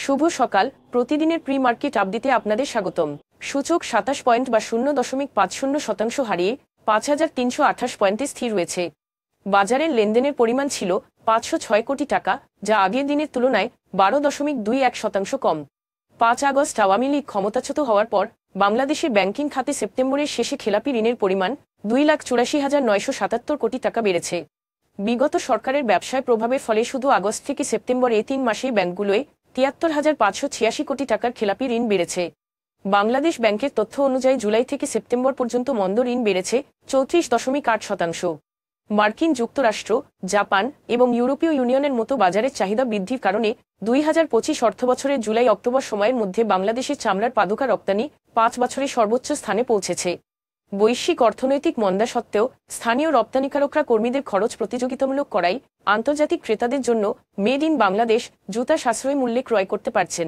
শুভ সকাল। প্রতিদিনের pre market আপডেটে আপনাদের স্বাগতম। সূচক 27 পয়েন্ট বা 0.50% হারিয়ে 5328 পয়েন্টে স্থির রয়েছে। বাজারের লেনদেনের পরিমাণ ছিল 506 কোটি টাকা, যা আগের দিনের তুলনায় 12.21% কম। 5 আগস্ট আওয়ামী লীগ ক্ষমতাচ্যুত হওয়ার পর বাংলাদেশের ব্যাংকিং খাতে সেপ্টেম্বরের শেষে খেলাপি ঋণের পরিমাণ 2,84,977 কোটি টাকা বেড়েছে। বিগত সরকারের ব্যবসায় প্রভাবের ফলে শুধু আগস্ট থেকে সেপ্টেম্বর এই 3 মাসেই ব্যাংকগুলোয় 73,586 কোটি টাকার খেলাপি ঋণ বেড়েছে। বাংলাদেশ ব্যাংকের তথ্য অনুযায়ী জুলাই থেকে সেপ্টেম্বর পর্যন্ত মন্দ ঋণ বেড়েছে 34.8%। মার্কিন যুক্তরাষ্ট্র, জাপান এবং ইউরোপীয় ইউনিয়নের মতো বাজারের চাহিদা বৃদ্ধির কারণে 2025 অর্থবছরের জুলাই অক্টোবর সময়ের মধ্যে বাংলাদেশের চামড়ার পাদুকা রপ্তানি 5 বছরে সর্বোচ্চ স্থানে পৌঁছেছে। বৈশ্বিক অর্থনৈতিক মন্দা সত্ত্বেও স্থানীয় রপ্তানিকারকরা কর্মীদের খরচ প্রতিযোগিতামূলক করায় আন্তর্জাতিক ক্রেতাদের জন্য মেড ইন বাংলাদেশ জুতা সাশ্রয়ী মূল্যে ক্রয় করতে পারছেন।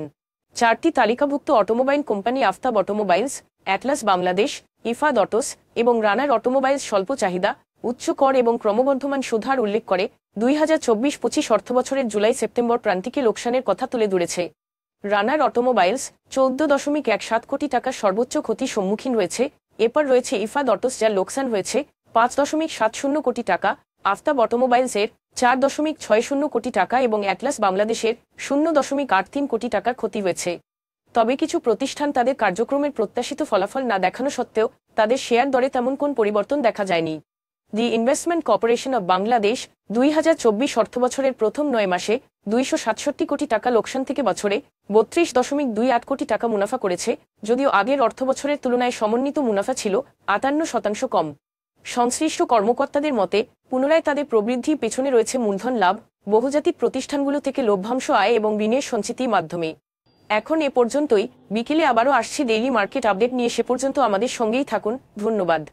4টি তালিকাভুক্ত automobile company Aftab automobiles, Atlas Bangladesh, Ifad autos এবং রানার অটোমোবাইলস স্বল্প চাহিদা, উচ্চ কর এবং ক্রমবর্ধমান সুধার উল্লেখ করে 2024-25 অর্থবছরের জুলাই সেপ্টেম্বর প্রান্তিকে লোকসানের কথা তুলে ধরেছে। রানার অটোমোবাইলস 14.17 কোটি টাকার সর্বোচ্চ ক্ষতির সম্মুখীন হয়েছে। এরপর রয়েছে ইফাদ অটোস, যার লোকসান হয়েছে 5.70 কোটি টাকা, আফতাব অটোমোবাইলসের 4.60 কোটি টাকা এবং অ্যাটলাস বাংলাদেশের 0.83 কোটি টাকার ক্ষতি হয়েছে। তবে কিছু প্রতিষ্ঠান তাদের কার্যক্রমের প্রত্যাশিত ফলাফল না দেখানো সত্ত্বেও তাদের শেয়ার দরে তেমন কোন পরিবর্তন দেখা যায়নি। দি ইনভেস্টমেন্ট কর্পোরেশন অব বাংলাদেশ 2024 অর্থবছরের প্রথম 9 মাসে 267 কোটি টাকা লোকসান থেকে বছরে 32.28 কোটি টাকা মুনাফা করেছে, যদিও আগের অর্থবছরের তুলনায় সমন্বিত মুনাফা ছিল 58% কম। সংশ্লিষ্ট কর্মকর্তাদের মতে পুনরায় তাদের প্রবৃদ্ধির পেছনে রয়েছে মূলধন লাভ, বহুজাতিক প্রতিষ্ঠানগুলো থেকে লভ্যাংশ আয় এবং ঋণের সঞ্চিতির মাধ্যমে। এখন এ পর্যন্তই। বিকেলে আবারও আসছি ডেইলি মার্কেট আপডেট নিয়ে। সে পর্যন্ত আমাদের সঙ্গেই থাকুন। ধন্যবাদ।